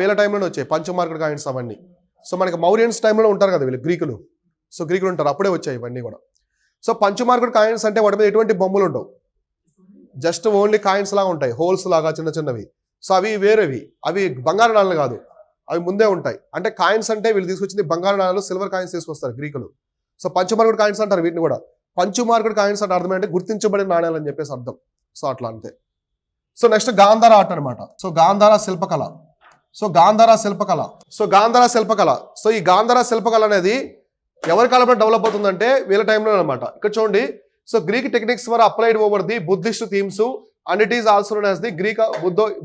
వీళ్ళ టైంలోనే వచ్చాయి పంచమార్కుడు కాయిన్స్ అవన్నీ. సో మనకి మౌర్యన్స్ టైంలో ఉంటారు కదా వీళ్ళు, గ్రీకులు. సో గ్రీకులు ఉంటారు, అప్పుడే వచ్చాయి ఇవన్నీ కూడా. సో పంచమార్కుడు కాయిన్స్ అంటే వాటి మీద ఎటువంటి బొమ్మలు ఉండవు, జస్ట్ ఓన్లీ కాయిన్స్ లాగా ఉంటాయి, హోల్స్ లాగా చిన్న చిన్నవి. సో అవి వేరేవి, అవి బంగారు నాణాలు కాదు, అవి ముందే ఉంటాయి. అంటే కాయిన్స్ అంటే వీళ్ళు తీసుకొచ్చింది బంగారు నాణాలు, సిల్వర్ కాయిన్స్ తీసుకొస్తారు గ్రీకులు. సో పంచమార్కుడు కాయిన్స్ అంటారు వీటిని కూడా. పంచమార్కుడు కాయిన్స్ అంటే అర్థం ఏంటంటే గుర్తించబడిన నాణ్యాలు అని చెప్పేసి అర్థం. సో అట్లా అంతే. సో నెక్స్ట్ గాంధార ఆర్ట్ అనమాట. సో గాంధార శిల్పకళ. సో గాంధార శిల్పకళ. సో గాంధార శిల్పకళ. సో ఈ గాంధార శిల్పకళ అనేది ఎవరి కాలంలో డెవలప్ అవుతుందంటే వీళ్ళ టైంలో అనమాట. ఇక్కడ చూడండి. So Greek techniques were applied over the Buddhist themes and it is also known as the Greek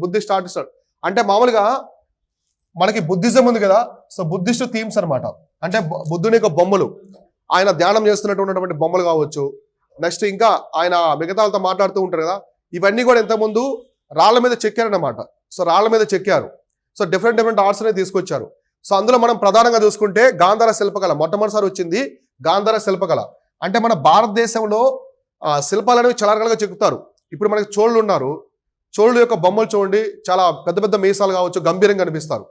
Buddhist artist. అంటే మామూలుగా మనకి బుద్ధిజం ఉంది కదా, సో బుద్ధిస్ట్ థీమ్స్ అనమాట. అంటే బుద్ధుని యొక్క బొమ్మలు, ఆయన ధ్యానం చేస్తున్నటువంటి బొమ్మలు కావచ్చు. నెక్స్ట్ ఇంకా ఆయన మిగతా వాళ్ళతో మాట్లాడుతూ ఉంటారు కదా, ఇవన్నీ కూడా ఇంతకుముందు రాళ్ల మీద చెక్కారనమాట. సో రాళ్ల మీద చెక్కారు. సో డిఫరెంట్ ఆర్ట్స్ అనేది తీసుకొచ్చారు. సో అందులో మనం ప్రధానంగా చూసుకుంటే గాంధార శిల్పకళ మొట్టమొదటిసారి వచ్చింది. గాంధార శిల్పకళ అంటే మన భారతదేశంలో శిల్పాలు అనేవి చాలా రకాలుగా చెక్కుతారు. ఇప్పుడు మనకి చోళులు ఉన్నారు, చోళుల యొక్క బొమ్మలు చూడండి, చాలా పెద్ద పెద్ద మీసాలు కావచ్చు, గంభీరంగా కనిపిస్తారు.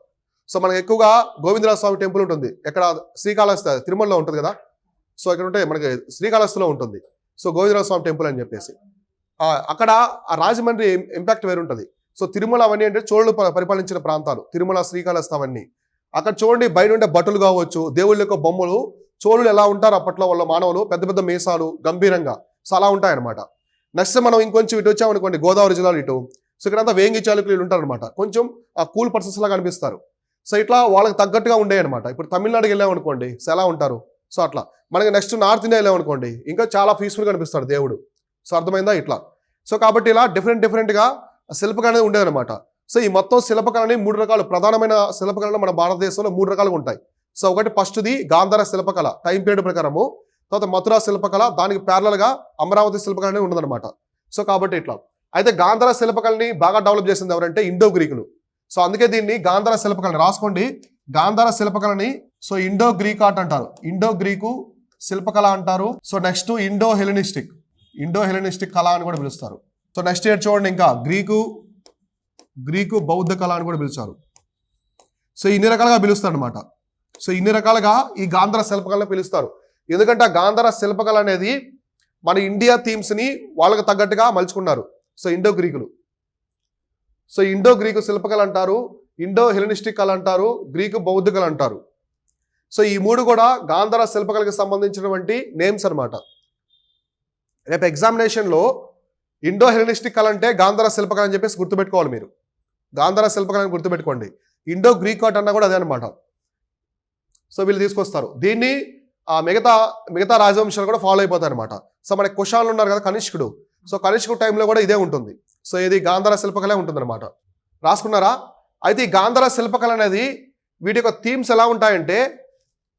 సో మనకి ఎక్కువగా గోవిందరాజ స్వామి టెంపుల్ ఉంటుంది, ఎక్కడ శ్రీకాళహస్తి తిరుమలలో ఉంటుంది కదా. సో ఇక్కడ ఉంటే మనకి శ్రీకాళహస్తిలో ఉంటుంది. సో గోవిందరాజ స్వామి టెంపుల్ అని చెప్పేసి అక్కడ ఆ రాజమండ్రి ఇంపాక్ట్ వేరుంటుంది. సో తిరుమల అవన్నీ అంటే చోళులు పరిపాలించిన ప్రాంతాలు, తిరుమల, శ్రీకాళహస్తి అవన్నీ. అక్కడ చూడండి బయట ఉండే బట్టలు కావచ్చు, దేవుళ్ళ యొక్క బొమ్మలు, చోళులు ఎలా ఉంటారు అప్పట్లో వాళ్ళ మానవులు, పెద్ద పెద్ద మీసాలు, గంభీరంగా. సో అలా ఉంటాయన్నమాట. నెక్స్ట్ మనం ఇంకొంచెం ఇటు వచ్చామనుకోండి, గోదావరి జిల్లాలో ఇటు. సో ఇక్కడంతా వేంగి చాళుక్యులు ఉంటారు అనమాట, కొంచెం ఆ కూల్ పర్సన్స్ లాగా కనిపిస్తారు. సో ఇట్లా వాళ్ళకి తగ్గట్టుగా ఉండే అనమాట. ఇప్పుడు తమిళనాడుకి వెళ్ళామనుకోండి, సో ఎలా ఉంటారు. సో అట్లా మనకి నెక్స్ట్ నార్త్ ఇండియా వెళ్ళామనుకోండి, ఇంకా చాలా పీస్ఫుల్గా కనిపిస్తాడు దేవుడు. సో అర్థమైందా ఇట్లా. సో కాబట్టి ఇలా డిఫరెంట్గా శిల్పకళ అనేది ఉండేదన్నమాట. సో ఈ మొత్తం శిల్పకళని 3 రకాలు, ప్రధానమైన శిల్పకళలు మన భారతదేశంలో 3 రకాలుగా ఉంటాయి. సో ఒకటి ఫస్ట్ది గాంధార శిల్పకళ టైం పీరియడ్ ప్రకారము, తర్వాత మథురా శిల్పకళ, దానికి ప్యారలల్గా అమరావతి శిల్పకళ అనేది ఉండదన్నమాట. సో కాబట్టి ఇట్లా అయితే గాంధార శిల్పకళని బాగా డెవలప్ చేసింది ఎవరంటే ఇండో గ్రీకులు. సో అందుకే దీన్ని గాంధార శిల్పకళని రాసుకోండి. గాంధార శిల్పకళని సో ఇండో గ్రీక్ ఆర్ట్ అంటారు, ఇండో గ్రీకు శిల్పకళ అంటారు. సో నెక్స్ట్ ఇండో హెలెనిస్టిక్ కళ అని కూడా పిలుస్తారు. సో నెక్స్ట్ ఇయర్ చూడండి, ఇంకా గ్రీకు బౌద్ధ కళ అని కూడా పిలుస్తారు. సో ఇన్ని రకాలుగా పిలుస్తారు అనమాట. సో ఇన్ని రకాలుగా ఈ గాంధార శిల్పకళని పిలుస్తారు. ఎందుకంటే ఆ గాంధార శిల్పకళ అనేది మన ఇండియా థీమ్స్ని వాళ్ళకి తగ్గట్టుగా మలుచుకున్నారు. సో ఇండో గ్రీకులు. సో ఇండో గ్రీకు శిల్పకళ అంటారు, ఇండో హెలెనిస్టిక్ కళ అంటారు, గ్రీకు బౌద్ధ కళ అంటారు. సో ఈ 3 కూడా గాంధార శిల్పకళకి సంబంధించినటువంటి నేమ్స్ అనమాట. రేపు ఎగ్జామినేషన్లో ఇండో హెలెనిస్టిక్ కళ అంటే గాంధార శిల్పకళ అని చెప్పేసి గుర్తుపెట్టుకోవాలి మీరు. గాంధార శిల్పకళని గుర్తుపెట్టుకోండి. ఇండో గ్రీక్ ఆర్ట్ అన్నా కూడా అదే అనమాట. సో వీళ్ళు తీసుకొస్తారు దీన్ని. మిగతా రాజవంశాలు కూడా ఫాలో అయిపోతాయి అనమాట. సో మనకి కుషాన్లు ఉన్నారు కదా, కనిష్కుడు. సో కనిష్కుడు టైంలో కూడా ఇదే ఉంటుంది. సో ఇది గాంధార శిల్పకళే ఉంటుంది అనమాట. రాసుకున్నారా? అయితే ఈ గాంధార శిల్పకళ అనేది వీటి యొక్క థీమ్స్ ఎలా ఉంటాయంటే,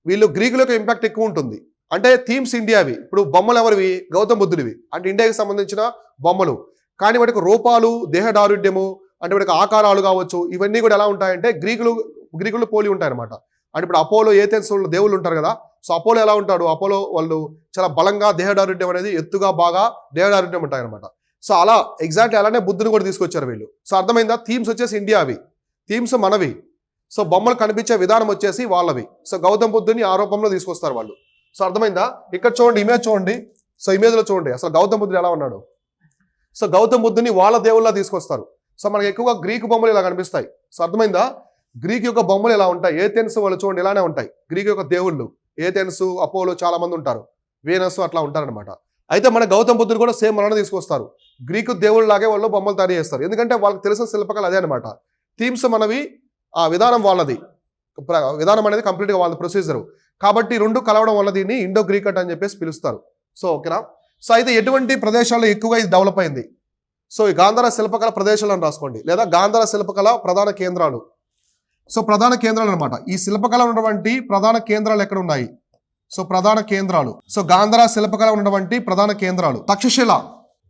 వీళ్ళు గ్రీకుల యొక్క ఇంపాక్ట్ ఎక్కువ ఉంటుంది. అంటే థీమ్స్ ఇండియావి. ఇప్పుడు బొమ్మలు ఎవరివి? గౌతమ బుద్ధుడివి, అంటే ఇండియాకి సంబంధించిన బొమ్మలు. కానీ వాటికి రూపాలు, దేహదారుఢ్యము, అంటే వాటికి ఆకారాలు కావచ్చు, ఇవన్నీ కూడా ఎలా ఉంటాయంటే గ్రీకులు పోలి ఉంటాయన్నమాట. అంటే ఇప్పుడు అపోలో, ఏథెన్స్ దేవుళ్ళు ఉంటారు కదా. సో అపోలో ఎలా ఉంటాడు? అపోలో వాళ్ళు చాలా బలంగా, దేహదారుఢ్యం అనేది ఎత్తుగా, బాగా దేహదారుఢ్యం ఉంటాయన్నమాట. సో అలా ఎగ్జాక్ట్లీ అలానే బుద్ధుని కూడా తీసుకొచ్చారు వీళ్ళు. సో అర్థమైందా? థీమ్స్ వచ్చేసి ఇండియావి, థీమ్స్ మనవి. సో బొమ్మలు కనిపించే విధానం వచ్చేసి వాళ్ళవి. సో గౌతమ బుద్ధుని ఆ రూపంలో తీసుకొస్తారు వాళ్ళు. సో అర్థమైందా? ఇక్కడ చూడండి, ఇమేజ్ చూడండి. సో ఇమేజ్లో చూడండి అసలు గౌతమ బుద్ధుడు ఎలా ఉన్నాడు. సో గౌతమ బుద్ధుని వాళ్ళ దేవుళ్ళ తీసుకొస్తారు. సో మనకి ఎక్కువగా గ్రీకు బొమ్మలు ఇలా కనిపిస్తాయి. సో అర్థమైందా? గ్రీక్ యొక్క బొమ్మలు ఎలా ఉంటాయి. ఏథెన్స్ వాళ్ళు చూడండి ఇలానే ఉంటాయి. గ్రీక్ యొక్క దేవుళ్ళు ఏథెన్స్, అపోలో చాలా మంది ఉంటారు, వీనస్ అట్లా ఉంటారనమాట. అయితే మన గౌతమ బుద్ధుడు కూడా సేమ్ మనల్ని తీసుకొస్తారు. గ్రీకు దేవుళ్ళు లాగే వాళ్ళు బొమ్మలు తయారు చేస్తారు. ఎందుకంటే వాళ్ళకి తెలిసిన శిల్పకళ అదే అనమాట. థీమ్స్ మనవి, ఆ విధానం వాళ్ళది, విధానం అనేది కంప్లీట్గా వాళ్ళ ప్రొసీజరు. కాబట్టి 2 కలవడం వల్ల దీన్ని ఇండో గ్రీక్ ఆర్ట్ అని చెప్పేసి పిలుస్తారు. సో ఓకేనా? సో అయితే ఎటువంటి ప్రదేశాల్లో ఎక్కువగా ఇది డెవలప్ అయింది? సో ఈ గాంధార శిల్పకళ ప్రదేశాలను రాసుకోండి, లేదా గాంధార శిల్పకళ ప్రధాన కేంద్రాలు. సో ప్రధాన కేంద్రాలు అనమాట. ఈ శిల్పకళ ఉన్నటువంటి ప్రధాన కేంద్రాలు ఎక్కడ ఉన్నాయి? సో ప్రధాన కేంద్రాలు. సో గాంధార శిల్పకళ ఉన్నటువంటి ప్రధాన కేంద్రాలు.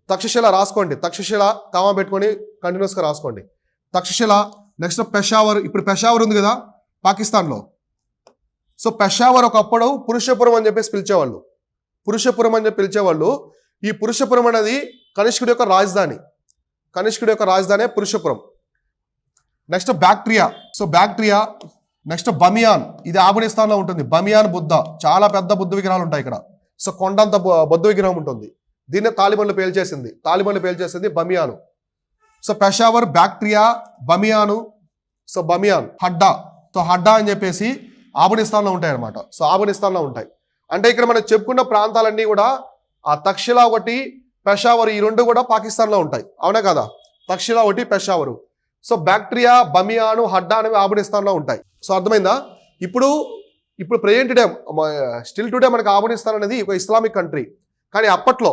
తక్షశిల రాసుకోండి. తక్షశిల కామా పెట్టుకొని కంటిన్యూస్గా రాసుకోండి. తక్షశిల. నెక్స్ట్ పెషావర్. ఇప్పుడు పెషావర్ ఉంది కదా పాకిస్తాన్లో. సో పెషావర్ ఒకప్పుడు పురుషపురం అని చెప్పేసి పిలిచేవాళ్ళు. ఈ పురుషపురం అనేది కనిష్కుడి యొక్క రాజధాని. Purushapuram. Next Bactria. So Bactria. Next Bamiyan, ఇది ఆఫ్ఘనిస్తాన్లో ఉంటుంది. బమియాన్ బుద్ధ, చాలా పెద్ద బుద్ధ విగ్రహాలు ఉంటాయి ఇక్కడ. సో కొండంత బుద్ధ విగ్రహం ఉంటుంది. దీన్నే తాలిబన్లు పేల్చేసింది Bamiyan. So Peshawar, Bactria, Bamiyan. So Bamiyan, Hadda. So Hadda అని చెప్పేసి ఆఫ్ఘనిస్తాన్లో ఉంటాయి అనమాట. సో ఆఫ్ఘనిస్తాన్లో ఉంటాయి. అంటే ఇక్కడ మనం చెప్పుకున్న ప్రాంతాలన్నీ కూడా ఆ తక్షిలా ఒకటి, పెషావర్, ఈ రెండు కూడా పాకిస్తాన్లో ఉంటాయి. అవునా కదా? తక్షిలా ఒకటి, పెషావరు. సో బ్యాక్టీరియా, బమియాను, హడ్డా అనేవి ఆఫ్ఘనిస్తాన్లో ఉంటాయి. సో అర్థమైందా? ఇప్పుడు ప్రెజెంట్ డే, స్టిల్ టుడే మనకి ఆఫ్ఘనిస్తాన్ అనేది ఒక ఇస్లామిక్ కంట్రీ. కానీ అప్పట్లో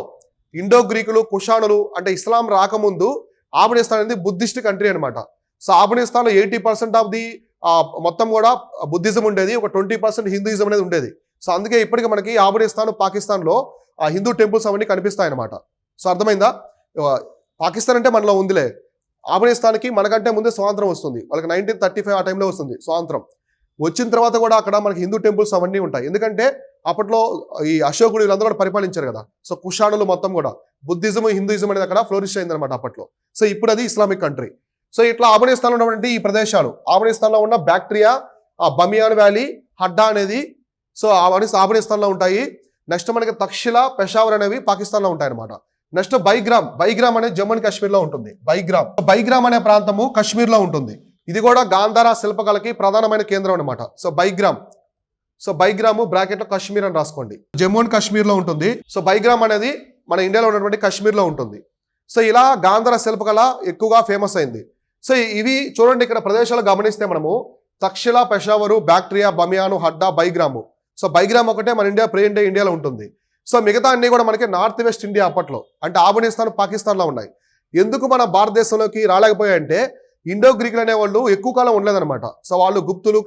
ఇండో గ్రీకులు, కుషానులు, అంటే ఇస్లాం రాకముందు ఆఫ్ఘనిస్తాన్ అనేది బుద్ధిస్ట్ కంట్రీ అనమాట. సో ఆఫ్ఘనిస్తాన్లో 80% ఆఫ్ ది మొత్తం కూడా బుద్ధిజం ఉండేది, ఒక 20% హిందూయిజం అనేది ఉండేది. సో అందుకే ఇప్పటికీ మనకి ఆఫ్ఘనిస్తాన్, పాకిస్తాన్లో ఆ హిందూ టెంపుల్స్ అవన్నీ కనిపిస్తాయి అనమాట. సో అర్థమైందా? పాకిస్తాన్ అంటే మనలో ఉందిలే, ఆఫ్ఘనిస్తాన్కి మనకంటే ముందే స్వాతంత్రం వస్తుంది. వాళ్ళకి 1935 ఆ టైంలో వస్తుంది స్వాతంత్రం. వచ్చిన తర్వాత కూడా అక్కడ మనకి హిందూ టెంపుల్స్ అవన్నీ ఉంటాయి. ఎందుకంటే అప్పట్లో ఈ అశోకుడు వీళ్ళందరూ కూడా పరిపాలించారు కదా. సో కుషానులు మొత్తం కూడా బుద్ధిజం, హిందూయిజం అనేది అక్కడ ఫ్లోరిష్ అయింది అనమాట అప్పట్లో. సో ఇప్పుడు అది ఇస్లామిక్ కంట్రీ. సో ఇట్లా ఆఫ్ఘనిస్తాన్లో ఉన్నటువంటి ఈ ప్రదేశాలు, ఆఫ్ఘనిస్తాన్లో ఉన్న బ్యాక్టీరియా, ఆ బమియాన్ వ్యాలీ, హడ్డా అనేది సో ఆఫ్ఘనిస్తాన్లో ఉంటాయి. నెక్స్ట్ మనకి తక్షిలా, పెషావర్ అనేవి పాకిస్తాన్లో ఉంటాయి అనమాట. నెక్స్ట్ బైగ్రామ్ అనేది జమ్మూ అండ్ కాశ్మీర్లో ఉంటుంది. బైగ్రామ్ అనే ప్రాంతము కాశ్మీర్లో ఉంటుంది. ఇది కూడా గాంధారా శిల్పకళకి ప్రధానమైన కేంద్రం అనమాట. సో బైగ్రాము బ్రాకెట్లో కాశ్మీర్ అని రాసుకోండి. జమ్మూ అండ్ కాశ్మీర్లో ఉంటుంది. సో బైగ్రామ్ అనేది మన ఇండియాలో ఉన్నటువంటి కాశ్మీర్లో ఉంటుంది. సో ఇలా గాంధార శిల్పకళ ఎక్కువగా ఫేమస్ అయింది. సో ఇవి చూడండి, ఇక్కడ ప్రదేశాలు గమనిస్తే మనము తక్షిలా, పెషావరు, బ్యాక్టీరియా, బమియాను, హడ్డా, బైగ్రాము. సో బైగ్రామ్ ఒకటే మన ప్రెజెంట్ డే ఇండియాలో ఉంటుంది. సో మిగతా అన్ని కూడా మనకి నార్త్ వెస్ట్ ఇండియా అప్పట్లో, అంటే ఆఫ్ఘనిస్తాన్, పాకిస్తాన్లో ఉన్నాయి. ఎందుకు మన భారతదేశంలోకి రాలేకపోయాయంటే ఇండో గ్రీకులు అనేవాళ్ళు ఎక్కువ కాలం ఉండలేదన్నమాట. సో వాళ్ళు గుప్తులు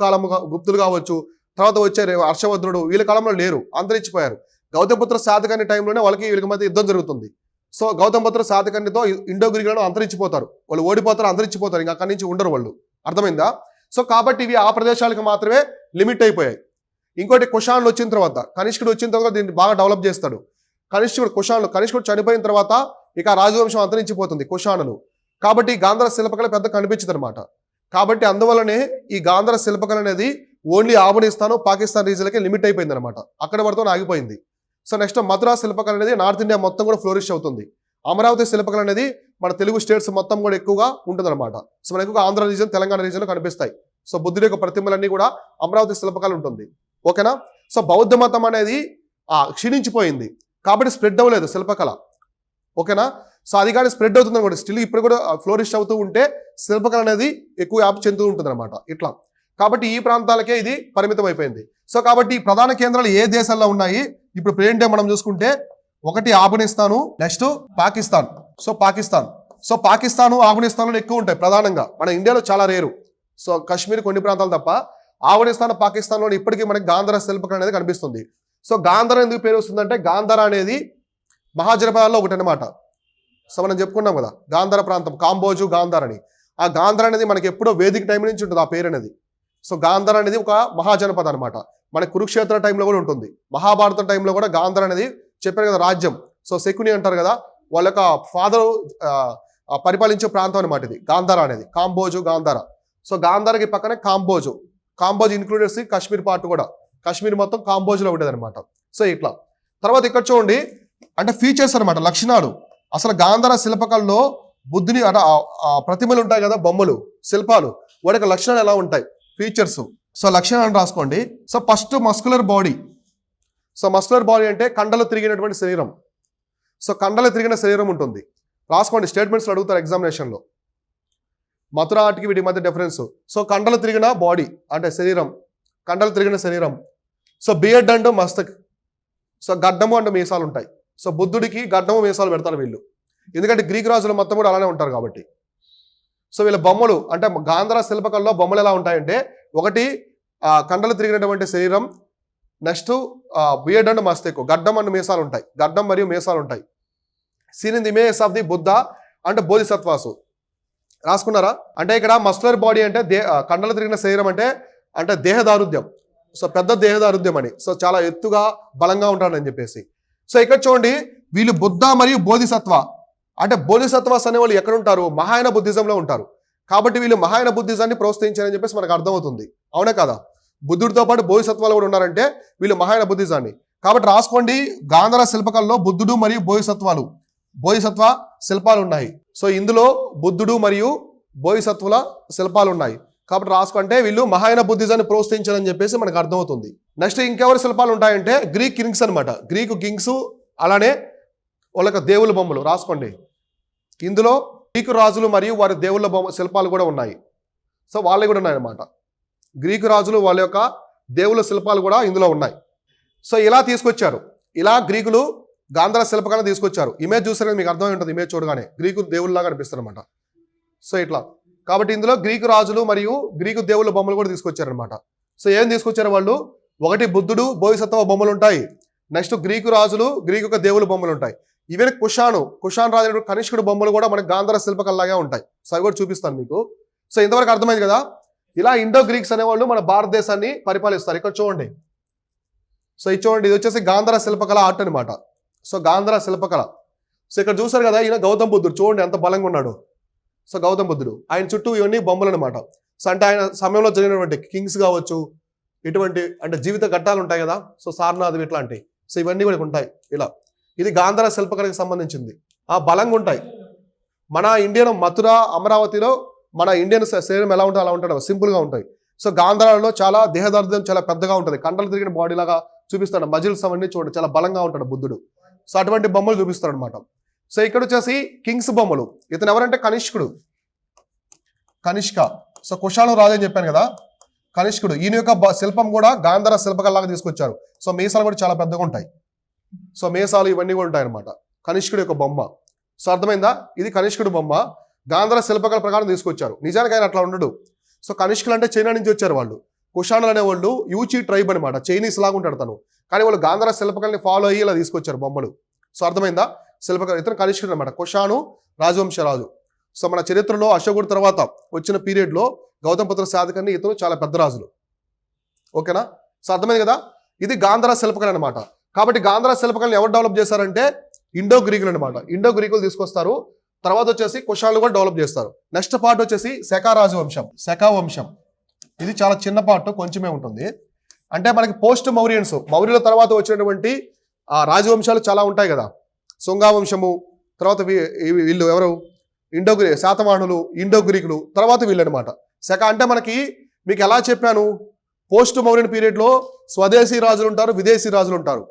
కావచ్చు, తర్వాత వచ్చే హర్షవర్ధనుడు, వీళ్ళ కాలంలో లేరు, అంతరించిపోయారు. గౌతమపుత్ర శాతకర్ణి టైంలోనే వీళ్ళకి మధ్య యుద్ధం జరుగుతుంది. సో గౌతమపుత్ర శాతకర్ణితో ఇండో గ్రీకులను అంతరించిపోతారు, వాళ్ళు ఓడిపోతారు, అంతరించిపోతారు, ఇంకా అక్కడి నుంచి ఉండరు వాళ్ళు. అర్థమైందా? సో కాబట్టి ఇవి ఆ ప్రదేశాలకు మాత్రమే లిమిట్ అయిపోయాయి. ఇంకోటి కుషాన్లు వచ్చిన తర్వాత, కనిష్కుడు వచ్చిన తర్వాత దీన్ని బాగా డెవలప్ చేస్తాడు. కనిష్కుడు చనిపోయిన తర్వాత ఇక రాజవంశం అంతరించిపోతుంది కుషానులు. కాబట్టి గాంధార శిల్పకళ పెద్ద కనిపించదు అనమాట. కాబట్టి అందువల్లనే ఈ గాంధార శిల్పకళ అనేది ఓన్లీ ఆఫ్ఘనిస్తాన్, పాకిస్తాన్ రీజియన్లకి లిమిట్ అయిపోయింది అనమాట. అక్కడ వరతో ఆగిపోయింది. సో నెక్స్ట్ మధురా శిల్పకళ అనేది నార్త్ ఇండియా మొత్తం కూడా ఫ్లోరిష్ అవుతుంది. అమరావతి శిల్పకళ అనేది మన తెలుగు స్టేట్స్ మొత్తం కూడా ఎక్కువగా ఉంటుంది అనమాట. సో మనకు ఎక్కువ ఆంధ్ర రీజియన్, తెలంగాణ రీజియన్లో కనిపిస్తాయి. సో బుద్ధుడి యొక్క ప్రతిమలన్నీ కూడా అమరావతి శిల్పకళ ఉంటుంది. ఓకేనా? సో బౌద్ధ మతం అనేది క్షీణించిపోయింది కాబట్టి స్ప్రెడ్ అవ్వలేదు శిల్పకళ. ఓకేనా? సో అది కానీ స్ప్రెడ్ అవుతుంది అనుకోండి, స్టిల్ ఇప్పుడు కూడా ఫ్లోరిష్ అవుతూ ఉంటే శిల్పకళ అనేది ఎక్కువ వ్యాప్తి చెందుతూ ఉంటుంది అనమాట. ఇట్లా కాబట్టి ఈ ప్రాంతాలకే ఇది పరిమితం అయిపోయింది. సో కాబట్టి ఈ ప్రధాన కేంద్రాలు ఏ దేశాల్లో ఉన్నాయి ఇప్పుడు ప్రెజెంట్ డే మనం చూసుకుంటే, ఒకటి ఆఫ్ఘనిస్తాను, నెక్స్ట్ పాకిస్తాన్. సో పాకిస్తాను, ఆఫ్ఘనిస్తాన్లో ఎక్కువ ఉంటాయి ప్రధానంగా. మన ఇండియాలో చాలా రేరు. సో కాశ్మీర్ కొన్ని ప్రాంతాలు తప్ప ఆఫ్ఘనిస్తాన్, పాకిస్తాన్లో ఇప్పటికీ మనకి గాంధార శిల్పకళ అనేది కనిపిస్తుంది. సో గాంధార ఎందుకు పేరు వస్తుందంటే, గాంధార అనేది మహాజనపదాల్లో ఒకటి అనమాట. సో మనం చెప్పుకున్నాం కదా గాంధార ప్రాంతం, కాంబోజు, గాంధార్ అని. ఆ గాంధార అనేది మనకి ఎప్పుడో వేదిక టైం నుంచి ఉంటుంది ఆ పేరు అనేది. సో గాంధార అనేది ఒక మహాజనపద అనమాట. మన కురుక్షేత్ర టైంలో కూడా ఉంటుంది, మహాభారతం టైంలో కూడా గాంధార అనేది చెప్పారు కదా రాజ్యం. సో శకుని అంటారు కదా, వాళ్ళ యొక్క ఫాదర్ పరిపాలించే ప్రాంతం అనమాట ఇది గాంధార అనేది. కాంబోజు, గాంధార. సో గాంధారకి పక్కనే కాంబోజ్ ఇన్క్లూడెడ్స్ కాశ్మీర్ పార్ట్ కూడా, కాశ్మీర్ మొత్తం కాంబోజ్లో ఉండేది అనమాట. సో ఇట్లా తర్వాత ఇక్కడ చూడండి, అంటే ఫీచర్స్ అనమాట, లక్షణాలు. అసలు గాంధార శిల్పకళలో బుద్ధుని ప్రతిమలు ఉంటాయి కదా, బొమ్మలు, శిల్పాలు, వాటి లక్షణాలు ఎలా ఉంటాయి, ఫీచర్స్. సో లక్షణాలు రాసుకోండి. So first muscular body. So muscular body అంటే కండలు తిరిగినటువంటి శరీరం. సో కండలు తిరిగిన శరీరం ఉంటుంది. రాసుకోండి, స్టేట్మెంట్స్లో అడుగుతారు ఎగ్జామినేషన్లో. మథురా ఆర్ట్కి వీటి మధ్య డిఫరెన్స్. సో కండలు తిరిగిన బాడీ అంటే శరీరం, కండలు తిరిగిన శరీరం. So beard and moustache. So గడ్డము అండ్ మీసాలు ఉంటాయి. సో బుద్ధుడికి గడ్డము మీసాలు పెడతారు వీళ్ళు, ఎందుకంటే గ్రీక్ రాజులు మొత్తం కూడా అలానే ఉంటారు కాబట్టి. సో వీళ్ళ బొమ్మలు అంటే గాంధార శిల్పకళలో బొమ్మలు ఎలా ఉంటాయంటే, ఒకటి కండలు తిరిగినటువంటి శరీరం, నెక్స్ట్ బియర్డ్ అండ్ మస్తక్, గడ్డం అండ్ మీసాలు ఉంటాయి, గడ్డం మరియు మీసాలు ఉంటాయి. Seen in the image of the Buddha and Bodhisattvas. రాసుకున్నారా? అంటే ఇక్కడ మస్కులర్ బాడీ అంటే కండలు తిరిగిన శరీరం అంటే దేహదారుఢ్యం. సో పెద్ద దేహదారుఢ్యం అని. సో చాలా ఎత్తుగా బలంగా ఉంటాడని చెప్పేసి. సో ఇక్కడ చూడండి, వీళ్ళు బుద్ధ మరియు బోధిసత్వ. అంటే బోధిసత్వాస్ అనే వాళ్ళు ఎక్కడ ఉంటారు, మహాయాన బుద్ధిజంలో ఉంటారు. కాబట్టి వీళ్ళు మహాయాన బుద్ధిజాన్ని ప్రోత్సహించారని చెప్పేసి మనకు అర్థమవుతుంది. అవునా కదా? బుద్ధుడితో పాటు బోధిసత్వాలు కూడా ఉన్నారంటే వీళ్ళు మహాయాన బుద్ధిజాన్ని. కాబట్టి రాసుకోండి, గాంధార శిల్పకళలో బుద్ధుడు మరియు బోధిసత్వ శిల్పాలు ఉన్నాయి. సో ఇందులో బుద్ధుడు మరియు బోధిసత్వుల శిల్పాలు ఉన్నాయి. కాబట్టి రాసుకుంటే వీళ్ళు మహాయాన బుద్ధిజాన్ని ప్రోత్సహించారని చెప్పేసి మనకు అర్థమవుతుంది. నెక్స్ట్ ఇంకెవరి శిల్పాలు ఉంటాయంటే గ్రీక్ కింగ్స్ అనమాట. గ్రీకు కింగ్స్, అలానే వాళ్ళ దేవుళ్ళ బొమ్మలు రాసుకోండి. ఇందులో గ్రీకు రాజులు మరియు వారి దేవుళ్ళ శిల్పాలు కూడా ఉన్నాయి. సో వాళ్ళవి కూడా ఉన్నాయన్నమాట. గ్రీకు రాజులు వాళ్ళ యొక్క దేవుళ్ళ శిల్పాలు కూడా ఇందులో ఉన్నాయి. సో ఇలా తీసుకొచ్చారు. ఇలా గ్రీకులు గాంధార శిల్పకళను తీసుకొచ్చారు. ఇమేజ్ చూసారని మీకు అర్థమై ఉంటుంది. ఇమేజ్ చూడగానే గ్రీకు దేవుళ్ళలాగా అనిపిస్తారు అనమాట. సో ఇట్లా కాబట్టి ఇందులో గ్రీకు రాజులు మరియు గ్రీకు దేవుళ్ళ బొమ్మలు కూడా తీసుకొచ్చారనమాట. సో ఏం తీసుకొచ్చారు వాళ్ళు? ఒకటి బుద్ధుడు బోధిసత్వ బొమ్మలు ఉంటాయి. నెక్స్ట్ గ్రీకు రాజులు, గ్రీకు దేవుళ్ళ బొమ్మలు ఉంటాయి. ఈవెన్ కుషాన్ రాజు కనిష్కుడు బొమ్మలు కూడా మనకి గాంధార శిల్పకళలాగా ఉంటాయి. సో అవి కూడా చూపిస్తాను మీకు. సో ఇంతవరకు అర్థమైంది కదా? ఇలా ఇండో గ్రీక్స్ అనేవాళ్ళు మన భారతదేశాన్ని పరిపాలిస్తారు. ఇక్కడ చూడండి. సో ఇది చూడండి, ఇది వచ్చేసి గాంధార శిల్పకళ ఆర్ట్ అనమాట. సో గాంధార శిల్పకళ. సో ఇక్కడ చూసారు కదా, ఈయన గౌతమ్ బుద్ధుడు చూడండి ఎంత బలంగా ఉన్నాడు. సో గౌతమ్ బుద్ధుడు, ఆయన చుట్టూ ఇవన్నీ బొమ్మలు అనమాట. సో అంటే ఆయన సమయంలో జరిగినటువంటి కింగ్స్ కావచ్చు, ఇటువంటి అంటే జీవిత ఘట్టాలు ఉంటాయి కదా. సో సారనాథ్ ఇట్లాంటి, సో ఇవన్నీ కూడా ఉంటాయి. ఇలా ఇది గాంధార శిల్పకళకి సంబంధించింది. బలంగా ఉంటాయి. మన ఇండియన్ మథుర, అమరావతిలో మన ఇండియన్ శరీరం ఎలా ఉంటుందో అలా ఉంటాడు, సింపుల్గా ఉంటాయి. సో గాంధారాలో చాలా దేహదార్ఢ్యం చాలా పెద్దగా ఉంటుంది. కండలు తిరిగిన బాడీ లాగా చూపిస్తాడు. మజిల్స్ అవన్నీ చూడండి, చాలా బలంగా ఉంటాడు బుద్ధుడు. సో అటువంటి బొమ్మలు చూపిస్తాడు అనమాట. సో ఇక్కడ వచ్చేసి కింగ్స్ బొమ్మలు. ఇతను ఎవరంటే కనిష్క. సో కుషాను రాజు అని చెప్పాను కదా, కనిష్కుడు. ఈయన యొక్క శిల్పం కూడా గాంధార శిల్పకళలాగా తీసుకొచ్చారు. సో మీసాలు కూడా చాలా పెద్దగా ఉంటాయి. సో మీసాలు ఇవన్నీ కూడా ఉంటాయి అనమాట. కనిష్కుడు యొక్క బొమ్మ. సో అర్థమైందా? ఇది కనిష్కుడు బొమ్మ గాంధార శిల్పకళ ప్రకారం తీసుకొచ్చారు. నిజానికి ఆయన అట్లా ఉండడు. సో కనిష్కులు అంటే చైనా నుంచి వచ్చారు వాళ్ళు. కుషానులు అనేవాళ్ళు యూచి ట్రైబ్ అనమాట, చైనీస్ లాగా ఉంటాడు తను. కానీ వాళ్ళు గాంధార శిల్పకళని ఫాలో అయ్యి ఇలా తీసుకొచ్చారు బొమ్మలు. సో అర్థమైందా? శిల్పకళ ఇతను కనిష్కుడు అనమాట, కుషాను రాజవంశరాజు. సో మన చరిత్రలో అశోకుడు తర్వాత వచ్చిన పీరియడ్లో గౌతమపుత్ర శాతకర్ణి ఇతను చాలా పెద్ద రాజులు. ఓకేనా? సో అర్థమైంది కదా? ఇది గాంధార శిల్పకళ అనమాట. కాబట్టి గాంధార శిల్పకళని ఎవరు డెవలప్ చేశారంటే ఇండో గ్రీకులు అనమాట. ఇండో గ్రీకులు తీసుకొస్తారు. తర్వాత వచ్చేసి కుషానులు కూడా డెవలప్ చేస్తారు. నెక్స్ట్ పార్ట్ వచ్చేసి శకా వంశం. ఇది చాలా చిన్న పార్ట్, కొంచెమే ఉంటుంది. అంటే మనకి పోస్ట్ మౌర్యుల తర్వాత వచ్చినటువంటి రాజవంశాలు చాలా ఉంటాయి కదా. శుంగా వంశము, తర్వాత వీళ్ళు ఎవరు శాతవాహనులు, ఇండో గ్రీకులు, తర్వాత వీళ్ళు అనమాట. శక అంటే మనకి మీకు ఎలా చెప్పాను, పోస్ట్ మౌర్యన్ పీరియడ్లో స్వదేశీ రాజులు ఉంటారు, విదేశీ రాజులు ఉంటారు.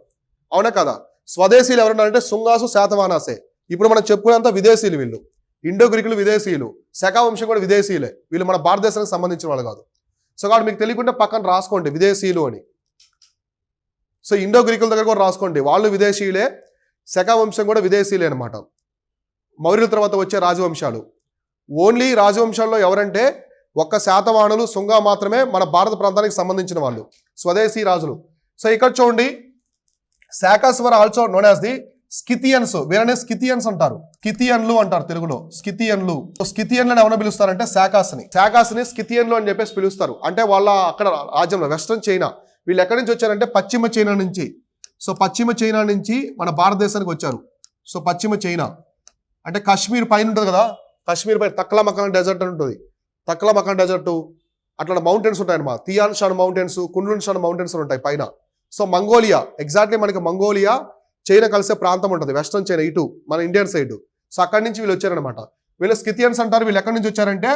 అవునా కదా? స్వదేశీలు ఎవరున్నారంటే శుంగాసు, శాతవాహనాసే. ఇప్పుడు మనం చెప్పుకునేంత విదేశీయులు వీళ్ళు. ఇండో గ్రీకులు విదేశీయులు, శకా వంశం కూడా విదేశీయులే. వీళ్ళు మన భారతదేశానికి సంబంధించిన వాళ్ళు కాదు. సో కాబట్టి మీకు తెలియకుండా పక్కన రాసుకోండి విదేశీయులు అని. సో ఇండో గ్రీకుల దగ్గర కూడా రాసుకోండి, వాళ్ళు విదేశీయులే. శకా వంశం కూడా విదేశీయులే అనమాట. మౌర్యుల తర్వాత వచ్చే రాజవంశాలు. ఓన్లీ రాజవంశాల్లో ఎవరంటే ఒక్క శాతవాహనులు, శుంగా మాత్రమే మన భారత ప్రాంతానికి సంబంధించిన వాళ్ళు, స్వదేశీ రాజులు. సో ఇక్కడ చూడండి, Sakas were also known as the Scythians. వీళ్ళనే స్కిథియన్స్ అంటారు, కిథియన్లు అంటారు తెలుగులో, స్కిథియన్లు. స్కిథియన్లను ఎవరైనా పిలుస్తారంటే శాకాస్ని స్కిథియన్లు అని చెప్పేసి పిలుస్తారు. అంటే వాళ్ళ అక్కడ రాజ్యంలో వెస్ట్రన్ చైనా. వీళ్ళు ఎక్కడి నుంచి వచ్చారంటే పశ్చిమ చైనా నుంచి. సో పశ్చిమ చైనా నుంచి మన భారతదేశానికి వచ్చారు. సో పశ్చిమ చైనా అంటే కాశ్మీర్ పైన ఉంటుంది కదా, కాశ్మీర్ పైన తక్లమకాన్ డెజర్ట్ అని ఉంటుంది. తక్లమకాన్ డెజర్ట్ అట్లా మౌంటైన్స్ ఉంటాయన్నమాట. Tian Shan mountains, Kunlun Shan mountains ఉంటాయి పైన. సో మంగోలియా, ఎగ్జాక్ట్లీ మనకి మంగోలియా చైనా కలిసే ప్రాంతం ఉంటుంది, వెస్ట్రన్ చైనా ఇటు మన ఇండియన్ సైడ్. సో అక్కడి నుంచి వీళ్ళు వచ్చారనమాట. వీళ్ళు స్కిథియన్స్ అంటారు. వీళ్ళు ఎక్కడి నుంచి వచ్చారంటే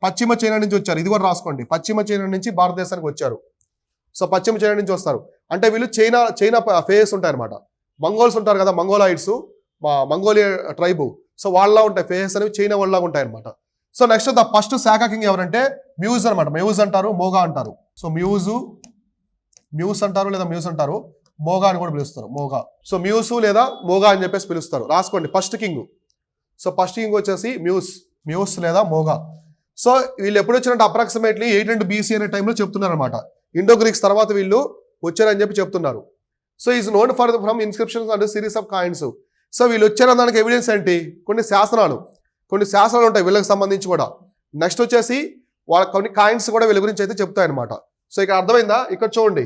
పశ్చిమ చైనా నుంచి వచ్చారు. ఇది కూడా రాసుకోండి, పశ్చిమ చైనా నుంచి భారతదేశానికి వచ్చారు. సో పశ్చిమ చైనా నుంచి వస్తారు. అంటే వీళ్ళు చైనా ఫేస్ ఉంటాయి అనమాట. మంగోల్స్ ఉంటారు కదా, మంగోలాయిడ్స్, మంగోలియా ట్రైబు. సో వాళ్ళ ఉంటాయి ఫేస్ అనేవి చైనా వాళ్ళలాగా ఉంటాయి అనమాట. సో నెక్స్ట్ ద ఫస్ట్ శాఖ కింగ్ ఎవరంటే మ్యూజ్ అనమాట. మ్యూజ్ అంటారు, మోగా అంటారు. సో మ్యూస్ అంటారు లేదా మ్యూస్ అంటారు, మోగా అని కూడా పిలుస్తారు, మోగా. సో మ్యూసు లేదా మోగా అని చెప్పేసి పిలుస్తారు. రాసుకోండి first king. So first king వచ్చేసి మ్యూస్ లేదా మోగా. సో వీళ్ళు ఎప్పుడు వచ్చినట్టు అప్రాక్సిమేట్లీ 800 BC అనే టైంలో చెప్తున్నారు అనమాట. ఇండో గ్రీక్స్ తర్వాత వీళ్ళు వచ్చారని చెప్పి చెప్తున్నారు. So is known for from inscriptions and series of coins. So వీళ్ళు వచ్చారన్న దానికి ఎవిడెన్స్ ఏంటి? కొన్ని శాసనాలు ఉంటాయి వీళ్ళకి సంబంధించి కూడా. నెక్స్ట్ వచ్చేసి వాళ్ళ కొన్ని కాయిన్స్ కూడా వీళ్ళ గురించి అయితే చెప్తాయన్నమాట. సో ఇక్కడ అర్థమైందా? ఇక్కడ చూడండి.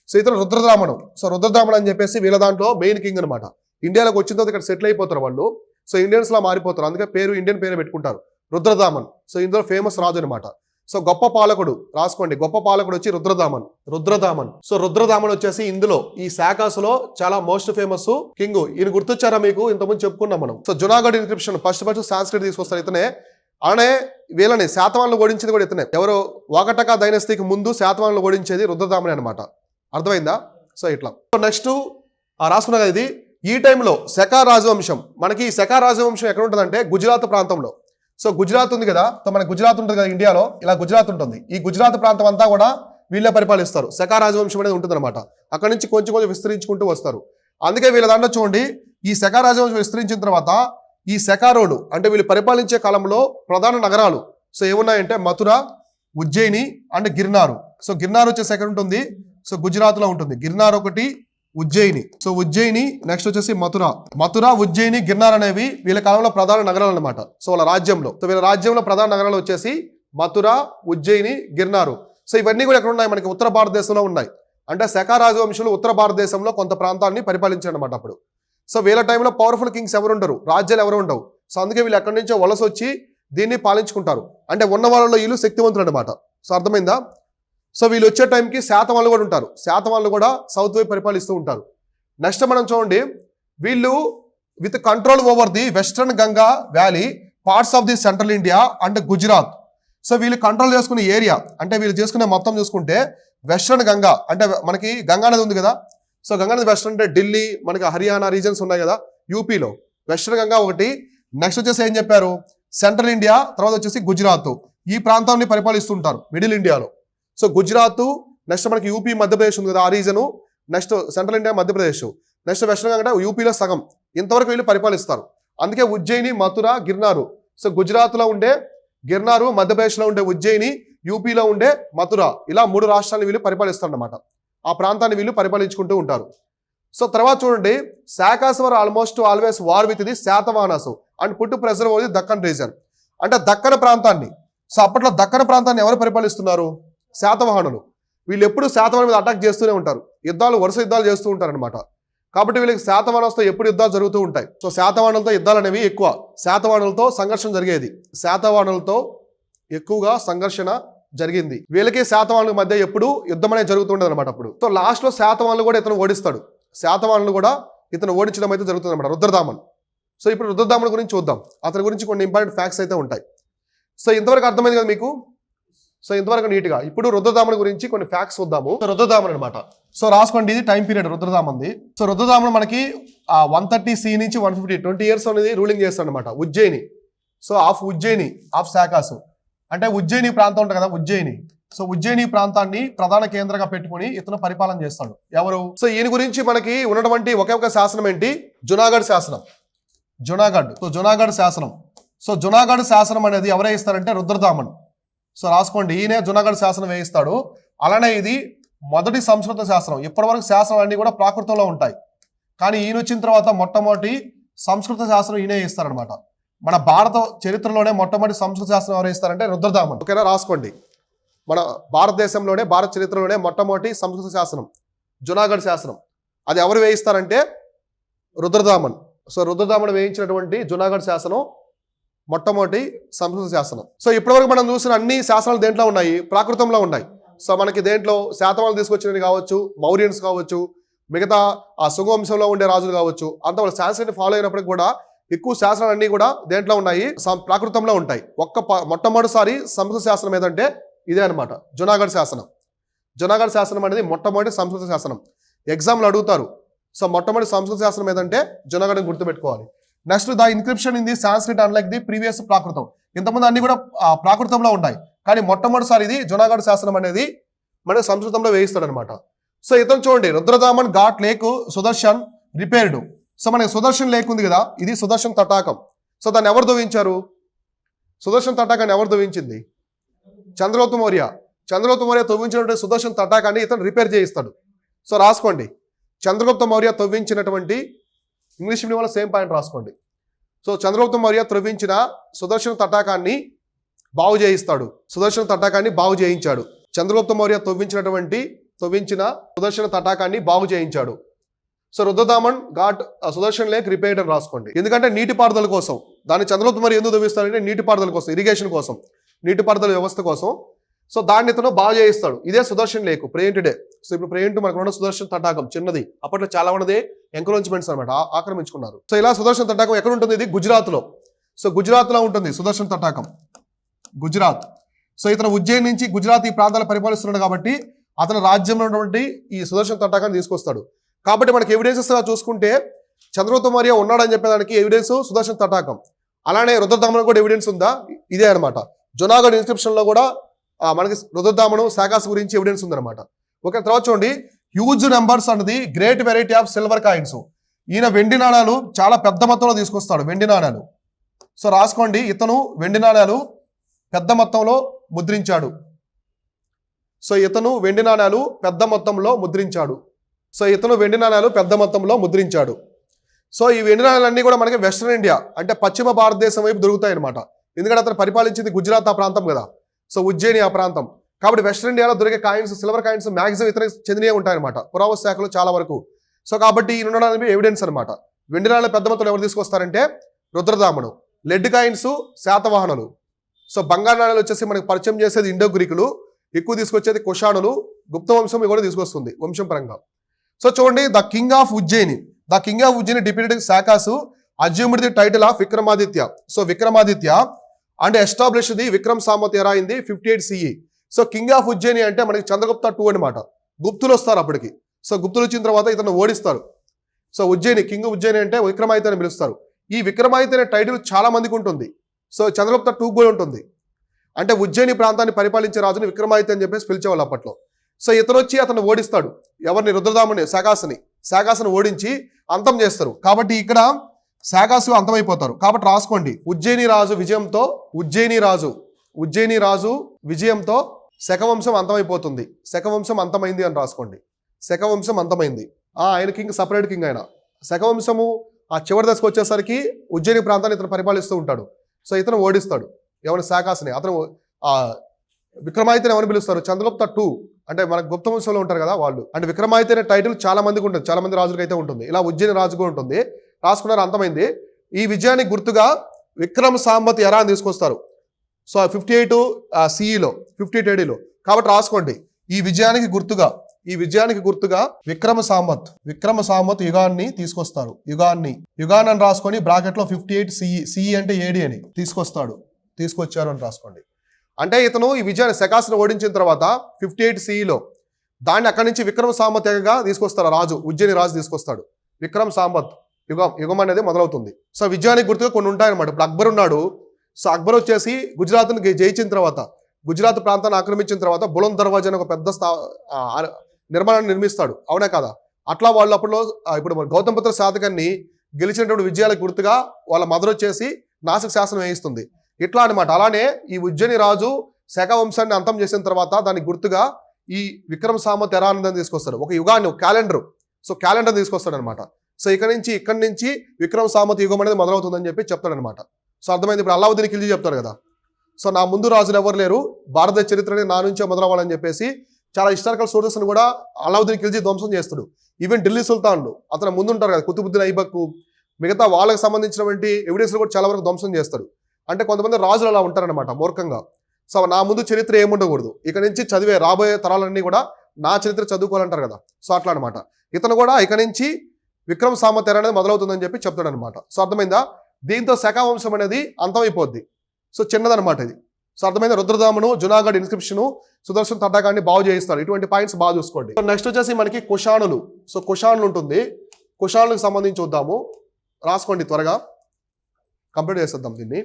సో ఇతను రుద్రద్రామణం. సో రుద్రద్రామణం అని చెప్పేసి వీళ్ళ దాంట్లో మెయిన్ కింగ్ అనమాట. ఇండియాలోకి వచ్చిన తర్వాత ఇక్కడ సెటిల్ అయిపోతారు వాళ్ళు. సో ఇండియన్స్ లా మారిపోతారు, అందుకే ఇండియన్ పేరు పెట్టుకుంటారు. రుద్రదామన్. సో ఇందులో ఫేమస్ రాజు అనమాట. సో గొప్ప పాలకుడు రాసుకోండి, గొప్ప పాలకుడు వచ్చి రుద్రదామన్. సో రుద్రదామన్ వచ్చేసి ఇందులో ఈ శాఖాసులో చాలా మోస్ట్ ఫేమస్ కింగ్. ఈయన గుర్తొచ్చారా మీకు? ఇంతకుముందు చెప్పుకున్నాం మనం. So Junagadh encryption first Sanskrit తీసుకొస్తారు ఇతనే. అలానే వీళ్ళని శాతవాహనులు ఓడించేది కూడా ఇతనే. ఎవరు? వాకటక డైనస్టీకి ముందు శాతవాహనులు ఓడించేది రుద్రదామనే అనమాట. అర్థమైందా? సో ఇట్లా. సో నెక్స్ట్ రాసుకున్నా కదా ఇది. ఈ టైంలో శకా రాజవంశం, మనకి శకా రాజవంశం ఎక్కడ ఉంటుందంటే గుజరాత్ ప్రాంతంలో. సో గుజరాత్ ఉంది కదా, సో మన గుజరాత్ ఉంటుంది కదా ఇండియాలో, ఇలా గుజరాత్ ఉంటుంది. ఈ గుజరాత్ ప్రాంతం అంతా కూడా వీళ్ళే పరిపాలిస్తారు. శకా రాజవంశం అనేది ఉంటుంది అనమాట. అక్కడ నుంచి కొంచెం కొంచెం విస్తరించుకుంటూ వస్తారు. అందుకే వీళ్ళ దాంట్లో చూడండి, ఈ శకా రాజవంశం విస్తరించిన తర్వాత ఈ శకారోలు అంటే వీళ్ళు పరిపాలించే కాలంలో ప్రధాన నగరాలు సో ఏమున్నాయంటే మథుర, ఉజ్జయిని అండ్ గిర్నారు. సో గిర్నార్ వచ్చేసి ఎక్కడ ఉంటుంది? సో గుజరాత్ లో ఉంటుంది. గిర్నార్ ఒకటి, ఉజ్జయిని. సో ఉజ్జయిని, నెక్స్ట్ వచ్చేసి మథుర, ఉజ్జయిని, గిర్నార్ అనేవి వీళ్ళ కాలంలో ప్రధాన నగరాలు అనమాట. సో వాళ్ళ రాజ్యంలో. సో వీళ్ళ రాజ్యంలో ప్రధాన నగరాలు వచ్చేసి మథుర, ఉజ్జయిని, గిర్నారు. సో ఇవన్నీ కూడా ఎక్కడ ఉన్నాయి? మనకి ఉత్తర భారతదేశంలో ఉన్నాయి. అంటే శకా రాజవంశులు ఉత్తర భారతదేశంలో కొంత ప్రాంతాన్ని పరిపాలించారు అనమాట అప్పుడు. సో వీళ్ళ టైంలో పవర్ఫుల్ కింగ్స్ ఎవరు ఉండరు, రాజ్యాలు ఎవరు ఉండవు. సో అందుకే వీళ్ళు ఎక్కడి నుంచో వలస వచ్చి దీన్ని పాలించుకుంటారు. అంటే ఉన్న వాళ్ళలో వీళ్ళు శక్తివంతులు అనమాట. సో అర్థమైందా? సో వీళ్ళు వచ్చే టైంకి శాతవాహనులు కూడా ఉంటారు. శాతవాహనులు కూడా సౌత్ వైపు పరిపాలిస్తూ ఉంటారు. నెక్స్ట్ మనం చూడండి, వీళ్ళు with control over the western Ganga valley, parts of the central India and Gujarat. So వీళ్ళు కంట్రోల్ చేసుకునే ఏరియా అంటే వీళ్ళు చేసుకునే మొత్తం చూసుకుంటే వెస్ట్రన్ గంగా అంటే మనకి గంగా నది ఉంది కదా. సో గంగా నది వెస్ట్రన్ అంటే ఢిల్లీ, మనకి హర్యానా రీజన్స్ ఉన్నాయి కదా యూపీలో. వెస్ట్రన్ గంగా ఒకటి. నెక్స్ట్ వచ్చేసి ఏం చెప్పారు? సెంట్రల్ ఇండియా, తర్వాత వచ్చేసి గుజరాత్. ఈ ప్రాంతాన్ని పరిపాలిస్తుంటారు మిడిల్ ఇండియాలో. సో గుజరాత్, నెక్స్ట్ మనకి యూపీ మధ్యప్రదేశ్ ఉంది కదా ఆ reason, next central India Madhya Pradesh, next western Ganga అంటే యూపీలో సగం. ఇంతవరకు వీళ్ళు పరిపాలిస్తారు. అందుకే ఉజ్జయిని, మథుర, గిర్నారు. సో గుజరాత్లో ఉండే గిర్నారు, మధ్యప్రదేశ్లో ఉండే ఉజ్జయిని, యూపీలో ఉండే మథుర, ఇలా 3 రాష్ట్రాలను వీళ్ళు పరిపాలిస్తారు అన్నమాట. ఆ ప్రాంతాన్ని వీళ్ళు పరిపాలించుకుంటూ ఉంటారు. సో తర్వాత చూడండి, Sakas were almost always war with the Satavahanas and put pressure over the Deccan region. అంటే దక్కన ప్రాంతాన్ని, సో అప్పట్లో దక్కన ప్రాంతాన్ని ఎవరు పరిపాలిస్తున్నారు? శాతవాహనులు. వీళ్ళు ఎప్పుడు శాతవాహనం మీద అటాక్ చేస్తూనే ఉంటారు. వరుస యుద్ధాలు చేస్తూ ఉంటారు అనమాట. కాబట్టి వీళ్ళకి శాతవాహనులతో ఎప్పుడు యుద్ధాలు జరుగుతూ ఉంటాయి. సో శాతవాహనులతో యుద్ధాలు అనేవి ఎక్కువ. శాతవాహనులతో సంఘర్షణ జరిగేది. శాతవాహనులతో ఎక్కువగా సంఘర్షణ జరిగింది. వీళ్ళకి శాతవాహనుల మధ్య ఎప్పుడు యుద్ధం అనేది జరుగుతుండదు అనమాట అప్పుడు. సో లాస్ట్ లో శాతవాహనులు కూడా ఇతను ఓడిస్తాడు. శాతవాహనులు కూడా ఇతను ఓడించడం అయితే జరుగుతుంది అనమాట, రుద్రదామన్. సో ఇప్పుడు రుద్రదామన్ గురించి చూద్దాం. అతని గురించి కొన్ని ఇంపార్టెంట్ ఫ్యాక్ట్స్ అయితే ఉంటాయి. సో ఇంతవరకు అర్థమైంది కదా మీకు? సో ఇంతవరకు నీట్గా. ఇప్పుడు రుద్రదామన్ గురించి కొన్ని ఫ్యాక్ట్స్ చూద్దాము. రుద్రదామన్ అనమాట. సో రాసుకోండి, ఇది టైం పీరియడ్ రుద్రదామన్ది. సో రుద్రదామన్ మనకి 130 CE నుంచి 150 20 years అనేది రూలింగ్ చేస్తాడు అనమాట. ఉజ్జయిని. సో ఉజ్జయిని ఆఫ్ శాకాసు అంటే ఉజ్జయిని ప్రాంతం ఉంటుంది కదా, ఉజ్జయిని. సో ఉజ్జయిని ప్రాంతాన్ని ప్రధాన కేంద్రంగా పెట్టుకుని ఇతను పరిపాలన చేస్తాడు. ఎవరు? సో ఈయన గురించి మనకి ఉన్నటువంటి ఒకే ఒక శాసనం ఏంటి? జునాగఢ్ శాసనం. జునాగఢ్ శాసనం. సో జునాగఢ్ శాసనం అనేది ఎవరు వేయిస్తారంటే రుద్రదామన్. సో రాసుకోండి, ఈయనే జునాగఢ్ శాసనం వేయిస్తాడు. అలానే ఇది మొదటి సంస్కృత శాసనం. ఇప్పటివరకు శాసనాలు అన్ని కూడా ప్రాకృతంలో ఉంటాయి, కానీ ఈయన వచ్చిన తర్వాత మొట్టమొదటి సంస్కృత శాసనం ఈయనే ఇస్తారనమాట. మన భారత చరిత్రలోనే మొట్టమొదటి సంస్కృత శాసనం ఎవరు ఇస్తారంటే రుద్రదామన్. ఓకేనా? రాసుకోండి, మన భారతదేశంలోనే భారత చరిత్రలోనే మొట్టమొదటి సంస్కృత శాసనం జునాగఢ్ శాసనం. అది ఎవరు వేయిస్తారంటే రుద్రదామన్. సో రుద్రదామన్ వేయించినటువంటి జునాగఢ్ శాసనం మొట్టమొదటి సంస్కృత శాసనం. సో ఇప్పటివరకు మనం చూసిన అన్ని శాసనాలు దేంట్లో ఉన్నాయి? ప్రాకృతంలో ఉన్నాయి. సో మనకి దేంట్లో శాతవాహనులు తీసుకొచ్చినవి కావచ్చు, మౌర్యన్స్ కావచ్చు, మిగతా ఆ సుగవంశంలో ఉండే రాజులు కావచ్చు, అంత వాళ్ళ శాసనాన్ని ఫాలో అయినప్పటికీ కూడా ఎక్కువ శాసనాలు అన్ని కూడా దేంట్లో ఉన్నాయి? ప్రాకృతంలో ఉంటాయి. మొట్టమొదటిసారి సంస్కృత శాసనం ఏదంటే ఇదే అనమాట, జునాగఢ్ శాసనం. జునాగఢ్ శాసనం అనేది మొట్టమొదటి సంస్కృత శాసనం. ఎగ్జామ్లు అడుగుతారు. సో మొట్టమొదటి సంస్కృత శాసనం ఏదంటే జునాగఢ్ గుర్తుపెట్టుకోవాలి. Next the inscription in the Sanskrit unlike the previous ప్రాకృతం. ఇంతకుముందు అన్ని కూడా ప్రాకృతంలో ఉన్నాయి, కానీ మొట్టమొదటిసారి ఇది జునాగఢ్ శాసనం అనేది మన సంస్కృతంలో వేయిస్తాడు అనమాట. సో ఇతను చూడండి, Rudradaman got lake Sudarshan repaired. So మనకి సుదర్శన్ లేక్ ఉంది కదా, ఇది సుదర్శన్ తటాకం. సో దాన్ని ఎవరు దొవించారు? సుదర్శన్ తటాకాన్ని ఎవరు దొవించింది? చంద్రగుప్త మౌర్య. చంద్రగుప్త మౌర్య తవ్వించినటువంటి సుదర్శన్ తటాకాన్ని ఇతను రిపేర్ చేయిస్తాడు. సో రాసుకోండి, చంద్రగుప్త మౌర్య తవ్వించినటువంటి, ఇంగ్లీష్ మీడియం వల్ల సేమ్ పాయింట్ రాసుకోండి. సో చంద్రగుప్త మౌర్య త్రవ్వించిన సుదర్శన తటాకాన్ని బాగు చేయిస్తాడు. సుదర్శన తటాకాన్ని బాగు చేయించాడు. చంద్రగుప్త మౌర్య తవ్వించిన సుదర్శన తటాకాన్ని బాగు చేయించాడు. So Rudradaman got Sudarshan lake repaired అని రాసుకోండి. ఎందుకంటే నీటిపారుదల కోసం దాన్ని చంద్రగుప్త మరి ఎందుకు తవ్విస్తాడంటే నీటిపారుదల కోసం, ఇరిగేషన్ కోసం, నీటిపారుదల వ్యవస్థ కోసం. సో దాన్ని ఇతను బాగా చేయిస్తాడు. ఇదే సుదర్శన్ లేక్ ప్రేయింట్ డే. సో ఇప్పుడు ప్రేయింట్ మనకు ఉన్న సుదర్శన్ తటాకం చిన్నది, అప్పట్లో చాలా ఉన్నది ఎంక్రోచ్మెంట్స్ అనమాట, ఆక్రమించుకున్నారు. సో ఇలా సుదర్శన్ తటాకం ఎక్కడ ఉంటుంది? ఇది గుజరాత్ లో. సో గుజరాత్ లో ఉంటుంది సుదర్శన్ తటాకం, గుజరాత్. సో ఇతను ఉజ్జయిన్ నుంచి గుజరాత్ ఈ ప్రాంతాలు పరిపాలిస్తున్నాడు కాబట్టి అతని రాజ్యంలో ఉన్నటువంటి ఈ సుదర్శన్ తటాకాన్ని తీసుకొస్తాడు. కాబట్టి మనకి ఎవిడెన్సెస్ చూసుకుంటే చంద్రగుప్త మౌర్య ఉన్నాడని చెప్పేదానికి ఎవిడెన్స్ సుదర్శన్ తటాకం. అలానే రుద్రదామన్ కూడా ఎవిడెన్స్ ఉందా? ఇదే అనమాట. జునాగఢ్ ఇన్స్క్రిప్షన్ లో కూడా మనకి రుద్రదామను శాకాస్ గురించి ఎవిడెన్స్ ఉందన్నమాట. ఓకే, తర్వాత చూడండి, హ్యూజ్ నెంబర్స్ అన్నది great variety of silver coins. ఈయన వెండి నాణాలు చాలా పెద్ద మొత్తంలో తీసుకొస్తాడు, వెండి నాణాలు. సో రాసుకోండి, ఇతను వెండి నాణాలు పెద్ద మొత్తంలో ముద్రించాడు. సో ఇతను వెండి నాణాలు పెద్ద మొత్తంలో ముద్రించాడు. సో ఇతను వెండి నాణాలు పెద్ద మొత్తంలో ముద్రించాడు. సో ఈ వెండి నాణాలన్నీ కూడా మనకి వెస్ట్రన్ ఇండియా అంటే పశ్చిమ భారతదేశం వైపు దొరుకుతాయి అనమాట. ఎందుకంటే అతను పరిపాలించింది గుజరాత్ ఆ ప్రాంతం కదా, సో ఉజ్జయిని ఆ ప్రాంతం. కాబట్టి వెస్ట్రన్ ఇండియాలో దొరికే కాయిన్స్, సిల్వర్ కాయిన్స్ మ్యాక్సిమం ఇతనికి చెందినవి ఉంటాయన్నమాట, పురావస్తు శాఖలో చాలా వరకు. సో కాబట్టి ఈ ఉండడానికి ఎవిడెన్స్ అనమాట. వెండి నాణాలు పెద్ద మొత్తంలో ఎవరు తీసుకొస్తారంటే రుద్రదామను. లెడ్ కాయిన్స్ శాతవాహనులు. సో బంగారు నాణాలు వచ్చేసి మనకి పరిచయం చేసేది ఇండో గ్రీకులు, ఎక్కువ తీసుకొచ్చేది కుషాణులు, గుప్త వంశం కూడా తీసుకొస్తుంది వంశం పరంగా. సో చూడండి, the king of Ujjayini, the king of Ujjayini deputed Sakas assumed the title of Vikramaditya. So Vikramaditya and establish the Vikram Samvat era in the 58 CE. So king of Ujjayini అంటే మనకి చంద్రగుప్త 2 అనమాట. గుప్తులు వస్తారు అప్పటికి. సో గుప్తులు వచ్చిన తర్వాత ఇతను ఓడిస్తారు. సో ఉజ్జయిని, కింగ్ ఉజ్జయిని అంటే విక్రమాదిత్య అని పిలుస్తారు. ఈ విక్రమాదిత్య అనే టైటిల్ చాలా మందికి ఉంటుంది. సో చంద్రగుప్త 2 కూడా ఉంటుంది. అంటే ఉజ్జయిని ప్రాంతాన్ని పరిపాలించే రాజుని విక్రమాదిత్య అని చెప్పేసి పిలిచేవాళ్ళు అప్పట్లో. సో ఇతను వచ్చి అతను ఓడిస్తాడు. ఎవరిని? రుద్రదామని, శాకాసుని ఓడించి అంతం చేస్తారు. కాబట్టి ఇక్కడ శాకాసు అంతమైపోతారు. కాబట్టి రాసుకోండి, ఉజ్జయిని రాజు విజయంతో శకవంశం అంతమైపోతుంది. శకవంశం అంతమైంది అని రాసుకోండి. శకవంశం అంతమైంది. ఆయన కింగ్, సపరేట్ కింగ్ ఆయన. శకవంశము ఆ చివరి దశకు వచ్చేసరికి ఉజ్జయిని ప్రాంతాన్ని ఇతను పరిపాలిస్తూ ఉంటాడు. సో ఇతను ఓడిస్తాడు ఎవరిని? శాకాసుని. అతను విక్రమాదిత్యని ఎవరిని పిలుస్తారు? చంద్రగుప్త 2 అంటే మన గుప్త వంశంలో ఉంటారు కదా వాళ్ళు. అంటే విక్రమాదిత్య అనే టైటిల్ చాలా మందికి ఉంటుంది, చాలా మంది రాజులకు అయితే ఉంటుంది. ఇలా ఉజ్జయిని రాజు కూడా ఉంటుంది. రాసుకున్నారు, అంతమైంది. ఈ విజయానికి గుర్తుగా విక్రమ్ సాంబత్ ఎరా అని తీసుకొస్తారు. సో 58 CEలో, 58 ADలో. కాబట్టి రాసుకోండి, ఈ విజయానికి గుర్తుగా విక్రమ సాంబత్ యుగాన్ని తీసుకొస్తారు. యుగాన్ని అని రాసుకొని బ్రాకెట్లో 58 CE అంటే AD అని తీసుకొచ్చారు అని రాసుకోండి. అంటే ఇతను ఈ విజయాన్ని శకాసుని ఓడించిన తర్వాత 58 CEలో దాన్ని అక్కడి నుంచి విక్రమ సాంబత్ యుగంగా తీసుకొస్తారు. రాజు, ఉజ్జయిని రాజు తీసుకొస్తాడు. విక్రమ్ సాంబత్ యుగం అనేది మొదలవుతుంది. సో విజయానికి గుర్తుగా కొన్ని ఉంటాయన్నమాట. ఇప్పుడు అక్బర్ ఉన్నాడు. సో అక్బర్ వచ్చేసి గుజరాత్ను జయించిన తర్వాత, గుజరాత్ ప్రాంతాన్ని ఆక్రమించిన తర్వాత బులంద్ దర్వాజా అని ఒక పెద్ద నిర్మాణాన్ని నిర్మిస్తాడు. అవునా కదా? అట్లా వాళ్ళు అప్పట్లో ఇప్పుడు గౌతమపుత్ర శాతకాన్ని గెలిచినటువంటి విజయాలకు గుర్తుగా వాళ్ళ మదర్ వచ్చేసి నాసిక్ శాసనం వేయిస్తుంది. ఇట్లా అనమాట. అలానే ఈ ఉజ్జయిని రాజు శక వంశాన్ని అంతం చేసిన తర్వాత దానికి గుర్తుగా ఈ విక్రమ్ సాంబత్ ఎరా అని తీసుకొస్తాడు. ఒక యుగాన్ని, ఒక క్యాలెండర్. సో క్యాలెండర్ తీసుకొస్తాడు అనమాట. సో ఇక్కడి నుంచి విక్రమ్ సాంబత్ యుగం అనేది మొదలవుతుందని చెప్పి చెప్తాడనమాట. సో అర్థమైంది. ఇప్పుడు అల్లావుద్దీన్ ఖిల్జీ చెప్తాడు కదా, సో నా ముందు రాజులు ఎవరు లేరు, భారతదేశ చరిత్రని నా నుంచే మొదలవ్వాలని చెప్పేసి చాలా హిస్టారికల్ సోర్సెస్ని కూడా అల్లావుద్దీన్ ఖిల్జీ ధ్వంసం చేస్తాడు. ఈవెన్ ఢిల్లీ సుల్తాన్లు అతను ముందు ఉంటారు కదా, కుతుబుద్దీన్ ఐబక్, మిగతా వాళ్ళకి సంబంధించినటువంటి ఎవిడెన్స్లు కూడా చాలా వరకు ధ్వంసం చేస్తాడు. అంటే కొంతమంది రాజులు అలా ఉంటారనమాట మూర్ఖంగా. సో నా ముందు చరిత్ర ఏముండకూడదు, ఇక నుంచి చదివే రాబోయే తరాలన్నీ కూడా నా చరిత్ర చదువుకోవాలంటారు కదా. సో అట్లా అనమాట. ఇతను కూడా ఇక నుంచి విక్రమ్ సాంబత్ ఎరా అనేది మొదలవుతుందని చెప్పి చెప్తాడు అనమాట. సో అర్థమైందా? దీంతో శకా వంశం అనేది అంతమైపోద్ది. సో చిన్నదనమాట ఇది. సో అర్థమైందా? రుద్రదామను, జునాగఢ్ ఇన్స్క్రిప్షను, సుదర్శన్ తటాకాన్ని బాగు చేయిస్తాడు. ఇటువంటి పాయింట్స్ బాగా చూసుకోండి. నెక్స్ట్ వచ్చేసి మనకి కుషాణులు. సో కుషాణులు ఉంటుంది. కుషాణులకు సంబంధించి చూద్దాము. రాసుకోండి, త్వరగా కంప్లీట్ చేసేద్దాం దీన్ని.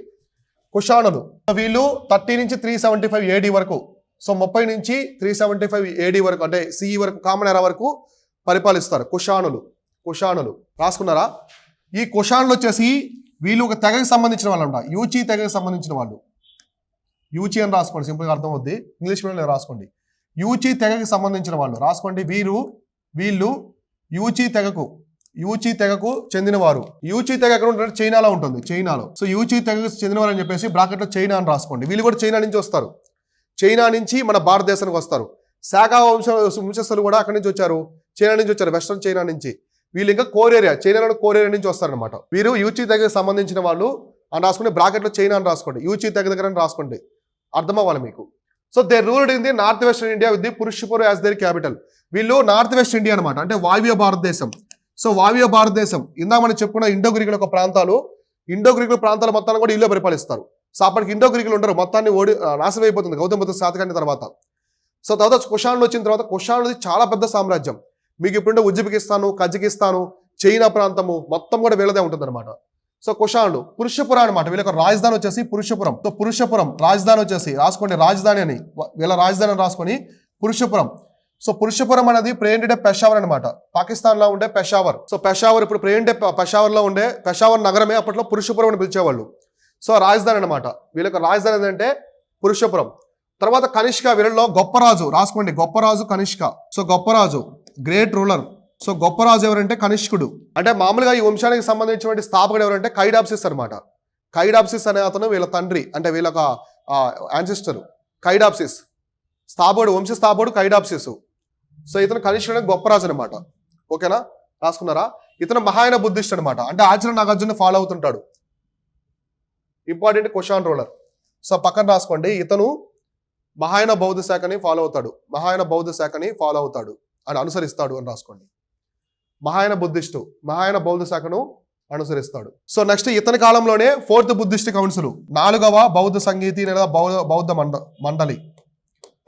కుషాణులు వీళ్ళు 30 నుంచి 375 AD వరకు, సో 30 నుంచి 375 AD వరకు అంటే CE వరకు, కామన్ ఎరా వరకు పరిపాలిస్తారు. కుషాణులు రాసుకున్నారా? ఈ కుషాణులు వచ్చేసి వీళ్ళు ఒక తెగకి సంబంధించిన వాళ్ళు అంట. యూచి తెగకి సంబంధించిన వాళ్ళు. యూచి అని రాసుకోండి, సింపుల్గా అర్థం అవుద్ది. ఇంగ్లీష్ మీడియంలో రాసుకోండి. యూచి తెగకి సంబంధించిన వాళ్ళు రాసుకోండి. వీళ్ళు యూచి తెగకు చెందినవారు. యూచి తెగ ఎక్కడ ఉంటుంది? చైనాలో ఉంటుంది. చైనాలో. సో యూచి తెగకు చెందినవారు అని చెప్పేసి బ్రాకెట్లో చైనా అని రాసుకోండి. వీళ్ళు కూడా చైనా నుంచి వస్తారు. చైనా నుంచి మన భారతదేశానికి వస్తారు. శాకా వంశస్థులు కూడా అక్కడి నుంచి వచ్చారు, చైనా నుంచి వచ్చారు, వెస్ట్రన్ చైనా నుంచి. వీళ్ళు ఇంకా కోర్ ఏరియా, చైనాలో కోర్ ఏరియా నుంచి వస్తారనమాట. వీరు యూచి దగ్గరకు సంబంధించిన వాళ్ళు అని రాసుకుని బ్రాకెట్లో చైనా అని రాసుకోండి, యూచి దగ్గర అని రాసుకోండి, అర్థమవ్వాలి మీకు. So they ruled in the north western India with the Purushapuram as their capital. వీళ్ళు నార్త్ వెస్ట్ ఇండియా అనమాట, అంటే వాయువ్య భారతదేశం. సో వాయువ్య భారతదేశం ఇందా మనం చెప్పుకున్న ఇండో గ్రీకుల యొక్క ప్రాంతాలు, ఇండో గ్రీకుల ప్రాంతాల మొత్తాన్ని కూడా ఇల్లు పరిపాలిస్తారు. సో అప్పటికి ఇండో గ్రీకులు ఉండరు, మొత్తాన్ని నాశనం అయిపోతుంది గౌతమ బుద్ధ శాతకాన్ని తర్వాత. సో తర్వాత కుషాణులు వచ్చిన తర్వాత, కుషాణులది చాలా పెద్ద సామ్రాజ్యం. మీకు ఇప్పుడుంటే ఉజ్బెకిస్తాను, కజకిస్తాను, చైనా ప్రాంతము మొత్తం కూడా వీళ్ళదే ఉంటుంది అనమాట. సో కుషాణులు, పురుషపురం అనమాట, వీళ్ళ రాజధాని వచ్చేసి పురుషపురం. సో పురుషపురం రాజధాని వచ్చేసి రాసుకోండి, రాజధాని అని వీళ్ళ రాజధాని అని రాసుకొని పురుషపురం. సో పురుషపురం అనేది ప్రేంటే పెషావర్ అనమాట, పాకిస్తాన్ లో ఉండే పెషావర్. సో పెషావర్ ఇప్పుడు ప్రేంటే పెషావర్ లో ఉండే పెషావర్ నగరమే అప్పట్లో పురుషపురం అని పిలిచేవాళ్ళు. సో రాజధాని అనమాట, వీళ్ళకి రాజధాని ఏంటంటే పురుషపురం. తర్వాత కనిష్క, వీళ్ళలో గొప్ప రాజు రాసుకోండి, గొప్ప రాజు కనిష్క. సో గొప్ప రాజు, గ్రేట్ రూలర్. సో గొప్ప రాజు ఎవరంటే కనిష్కుడు. అంటే మామూలుగా ఈ వంశానికి సంబంధించినటువంటి స్థాపకుడు ఎవరంటే కైడాప్సిస్ అనమాట. కైడాప్సిస్ అనే అతను వీళ్ళ తండ్రి, అంటే వీళ్ళ యాన్సిస్టర్ కైడాప్సిస్. స్థాపకుడు, వంశ స్థాపకుడు కైడాప్సిస్. సో ఇతను కనిష్కుడు గొప్ప రాజు అనమాట. ఓకేనా, రాసుకున్నారా? ఇతను మహాయన బుద్ధిస్ట్ అనమాట, అంటే ఆచరణ నాగార్జున ఫాలో అవుతుంటాడు. Important Kushan ruler. సో పక్కన రాసుకోండి, ఇతను మహాయన బౌద్ధ శాఖని ఫాలో అవుతాడు, మహాయన బౌద్ధ శాఖని ఫాలో అవుతాడు అని అనుసరిస్తాడు అని రాసుకోండి. మహాయన బుద్ధిస్టు, మహాయన బౌద్ధ శాఖను అనుసరిస్తాడు. సో నెక్స్ట్ ఇతని కాలంలోనే 4th బుద్ధిస్ట్ కౌన్సిల్, 4వ బౌద్ధ సంగీతి లేదా బౌద్ధ మండలి.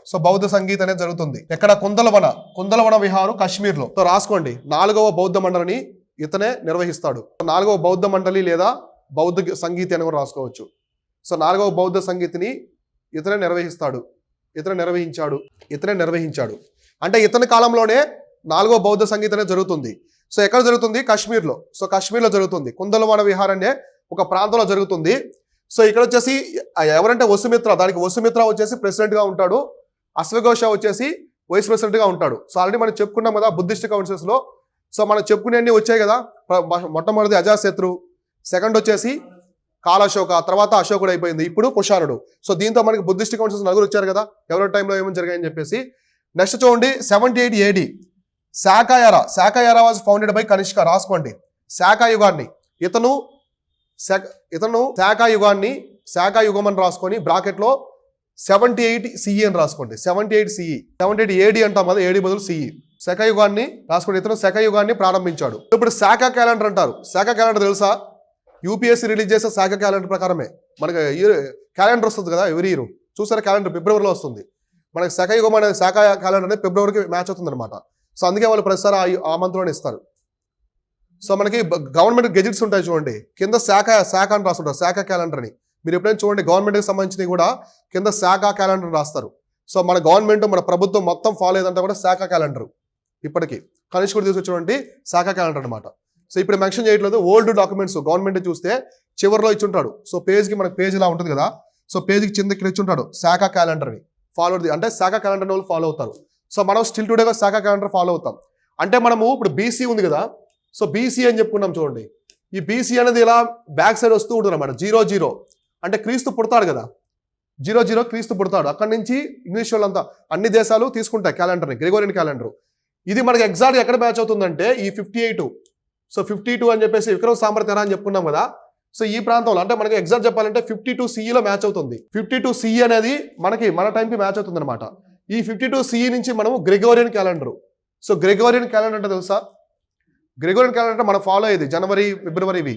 సో బౌద్ధ సంగీతం అనేది జరుగుతుంది ఎక్కడ? కుందలవన విహారు, కాశ్మీర్లో. సో రాసుకోండి, 4వ బౌద్ధ మండలిని ఇతనే నిర్వహిస్తాడు. 4వ బౌద్ధ మండలి లేదా బౌద్ధ సంగీతి అని కూడా రాసుకోవచ్చు. సో 4వ బౌద్ధ సంగీతిని ఇతనే నిర్వహిస్తాడు, ఇతనే నిర్వహించాడు. అంటే ఇతని కాలంలోనే 4వ బౌద్ధ సంగీతం అనేది జరుగుతుంది. సో ఎక్కడ జరుగుతుంది? కాశ్మీర్లో. సో కాశ్మీర్లో జరుగుతుంది, కుందలవన విహార్ అనే ఒక ప్రాంతంలో జరుగుతుంది. సో ఇక్కడ వచ్చేసి ఎవరంటే వసుమిత్ర, దానికి వసుమిత్ర వచ్చేసి ప్రెసిడెంట్ గా ఉంటాడు, అశ్వఘోష వచ్చేసి వైస్ ప్రెసిడెంట్ గా ఉంటాడు. సో ఆల్రెడీ మనం చెప్పుకున్నాం కదా బుద్ధిస్ట్ కౌన్సిల్స్ లో. సో మనం చెప్పుకునేవన్నీ వచ్చాయి కదా, మొట్టమొదటి అజాశత్రు, సెకండ్ వచ్చేసి కాలాశోక, తర్వాత అశోకుడు అయిపోయింది, ఇప్పుడు కుషాణుడు. సో దీంతో మనకి బుద్ధిస్ట్ కౌన్సిల్స్ నలుగురు వచ్చారు కదా, ఎవరి టైంలో ఏమేమి జరిగాయని చెప్పేసి. నెక్స్ట్ చూడండి 78 AD Saka era was founded by Kanishka. రాసుకోండి శాకాయుగాన్ని, ఇతను శాకాయుగం అని రాసుకొని బ్రాకెట్లో 78 CE అని రాసుకోండి. 78 CE, 78 AD అంటాం కదా, AD బదులు CE. శాకాయుగాన్ని రాసుకోండి, ఇతను శాకాయుగాన్ని ప్రారంభించాడు. ఇప్పుడు శాఖ క్యాలెండర్ అంటారు. శాఖ క్యాలెండర్ తెలుసా? యూపీఎస్సీ రిలీజ్ చేసే శాఖ క్యాలెండర్ ప్రకారమే మనకి క్యాలెండర్ వస్తుంది కదా ఎవ్రీ ఇయర్. చూసారా, క్యాలెండర్ ఫిబ్రవరిలో వస్తుంది. మనకి శాఖయుగం అనేది శాఖ క్యాలెండర్ అనేది ఫిబ్రవరికి మ్యాచ్ అవుతుంది అనమాట. సో అందుకే వాళ్ళు ప్రతిసారి ఆ మంత్లోనే ఇస్తారు. సో మనకి గవర్నమెంట్ గెజిట్స్ ఉంటాయి చూడండి, కింద శాఖ అని రాస్తుంటారు, శాఖ క్యాలెండర్ అని. మీరు ఎప్పుడైనా చూడండి, గవర్నమెంట్కి సంబంధించినవి కూడా కింద శాఖ క్యాలెండర్ రాస్తారు. సో మన గవర్నమెంట్, మన ప్రభుత్వం మొత్తం ఫాలో అయ్యేదంతా కూడా శాఖ క్యాలెండర్. ఇప్పటికీ కనిష్కుడు తీసుకొచ్చినటువంటి శాఖ క్యాలెండర్ అనమాట. సో ఇప్పుడు మెన్షన్ చేయట్లేదు, ఓల్డ్ డాక్యుమెంట్స్ గవర్నమెంట్ చూస్తే చివరిలో ఇచ్చుంటాడు. సో పేజ్కి మనకి పేజ్ ఇలా ఉంటుంది కదా, సో పేజ్కి కింద ఇక్కడ ఇచ్చుంటాడు శాఖ క్యాలెండర్ని ఫాలో, అంటే శాఖ క్యాలెండర్ వాళ్ళు ఫాలో అవుతారు. సో మనం స్టిల్ టుడేగా శాఖ క్యాలెండర్ ఫాలో అవుతాం. అంటే మనము ఇప్పుడు బీసీ ఉంది కదా, సో బీసీ అని చెప్పుకున్నాం చూడండి. ఈ బీసీ అనేది ఇలా బ్యాక్ సైడ్ వస్తూ ఉంటుంది అనమాట. 00 అంటే క్రీస్తు పుడతాడు కదా, 00 క్రీస్తు పుడతాడు. అక్కడి నుంచి ఇంగ్లీష్ వాళ్ళంతా అన్ని దేశాలు తీసుకుంటాయి క్యాలెండర్ని, గ్రెగోరియన్ క్యాలెండర్. ఇది మనకి ఎగ్జాక్ట్ ఎక్కడ మ్యాచ్ అవుతుందంటే ఈ 58. సో 52 అని చెప్పేసి విక్రమ్ సామర్థ్య అని చెప్పుకున్నాం కదా. సో ఈ ప్రాంతంలో అంటే మనకి ఎగ్జాక్ట్ చెప్పాలంటే 52 CEలో మ్యాచ్ అవుతుంది. 52 CE అనేది మన టైంకి మ్యాచ్ అవుతుంది అనమాట. ఈ 52 CE నుంచి మనము Gregorian calendar. So Gregorian calendar అంటే తెలుసా? గ్రెగోరియన్ క్యాలెండర్ అంటే మనం ఫాలో అయ్యేది జనవరి, ఫిబ్రవరి ఇవి.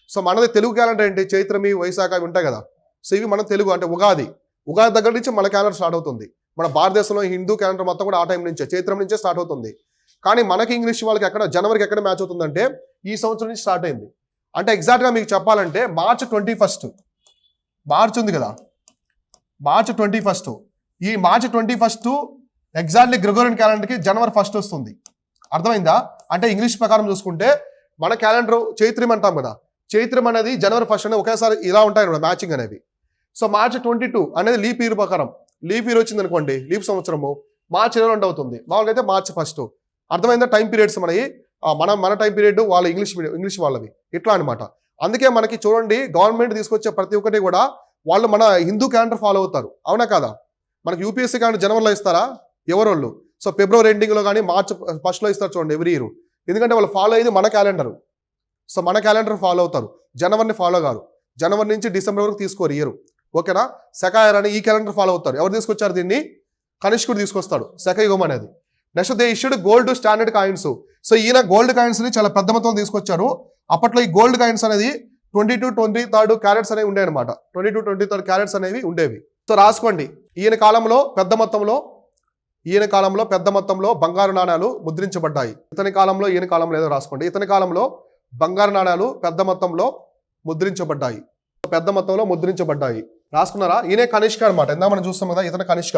సో మనది తెలుగు క్యాలెండర్ ఏంటి? చైత్రమి, వైశాఖ ఇవి ఉంటాయి కదా. సో ఇవి మన తెలుగు అంటే ఉగాది దగ్గర నుంచి మన క్యాలెండర్ స్టార్ట్ అవుతుంది. మన భారతదేశంలో హిందూ క్యాలెండర్ మొత్తం కూడా ఆ టైం నుంచే, చైత్రం నుంచే స్టార్ట్ అవుతుంది. కానీ మనకి ఇంగ్లీష్ వాళ్ళకి జనవరికి ఎక్కడ మ్యాచ్ అవుతుందంటే ఈ సంవత్సరం నుంచి స్టార్ట్ అయింది. అంటే ఎగ్జాక్ట్గా మీకు చెప్పాలంటే మార్చ్ 21 మార్చ్ ఉంది కదా, మార్చ్ 21. ఈ మార్చ్ 21 ఎగ్జాక్ట్లీ గ్రెగోరియన్ క్యాలెండర్కి జనవరి 1 వస్తుంది. అర్థమైందా? అంటే ఇంగ్లీష్ ప్రకారం చూసుకుంటే మన క్యాలెండర్ చైత్రం అంటాం కదా, చైత్రం అనేది జనవరి 1 అనేది ఒకేసారి ఇలా ఉంటాయి మ్యాచింగ్ అనేవి. సో మార్చ్ 22 అనేది లీప్ ఇయర్ ప్రకారం, లీప్ ఇయర్ వచ్చింది అనుకోండి, లీప్ సంవత్సరము మార్చ్ 22 అవుతుంది. మామూలుగా అయితే మార్చ్ 1. అర్థమైందా? టైం పీరియడ్స్ మనకి మన టైం పీరియడ్ వాళ్ళ ఇంగ్లీష్ వాళ్ళవి ఇట్లా అనమాట. అందుకే మనకి చూడండి, గవర్నమెంట్ తీసుకొచ్చే ప్రతి ఒక్కటి కూడా వాళ్ళు మన హిందూ క్యాలెండర్ ఫాలో అవుతారు. అవునా కాదా? మనకి యూపీఎస్సీ క్యాలెండర్ జనవరిలో ఇస్తారా ఎవరోళ్ళు? సో ఫిబ్రవరి ఎండింగ్లో కానీ మార్చ్ 1లో ఇస్తారు చూడండి ఎవ్రీ ఇయర్. ఎందుకంటే వాళ్ళు ఫాలో అయ్యేది మన క్యాలెండర్. సో మన క్యాలెండర్ ఫాలో అవుతారు, జనవరిని ఫాలో కాదు. జనవరి నుంచి డిసెంబర్ వరకు తీసుకోరు ఇయర్. ఓకేనా? శకాయర్ అని ఈ క్యాలెండర్ ఫాలో అవుతారు. ఎవరు తీసుకొచ్చారు దీన్ని? కనిష్కుడు తీసుకొస్తాడు శకయుగం అనేది. Next they issued gold standard coins. So ఈయన గోల్డ్ కాయిన్స్ ని చాలా పెద్ద మొత్తం తీసుకొచ్చారు. అప్పట్లో ఈ గోల్డ్ కాయిన్స్ అనేది 22-23 క్యారెట్స్ అనేవి ఉండే అనమాట. 22-23 క్యారెట్స్ అనేవి ఉండేవి. సో రాసుకోండి, ఈయన కాలంలో పెద్ద మొత్తంలో బంగారు నాణాలు ముద్రించబడ్డాయి. ఇతని కాలంలో, ఈయన కాలంలో ఏదో రాసుకోండి. ఇతని కాలంలో బంగారు నాణాలు పెద్ద మొత్తంలో ముద్రించబడ్డాయి. రాసుకున్నారా? ఈయనే కనిష్క అనమాట. ఇందా మనం చూస్తాం కదా, ఇతను కనిష్క.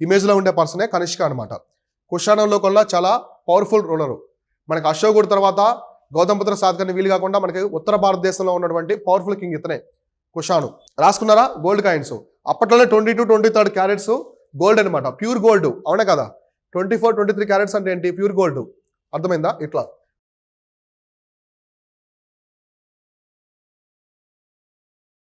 ఇమేజ్ లో ఉండే పర్సనే కనిష్క అనమాట. కుషాణంలో కల్లా చాలా పవర్ఫుల్ రూలరు. మనకి అశోకుడు తర్వాత గౌతమపుత్ర సాధకాన్ని వీలు కాకుండా మనకి ఉత్తర భారతదేశంలో ఉన్నటువంటి పవర్ఫుల్ కింగ్ ఇతనే, కుషాణు. రాసుకున్నారా? గోల్డ్ కాయిన్స్ అప్పట్లోనే 22-23 క్యారెట్స్ గోల్డ్ అనమాట, ప్యూర్ గోల్డ్. అవునా కదా? 24-23 క్యారెట్స్ అంటే ఏంటి? Pure gold. అర్థమైందా? ఇట్లా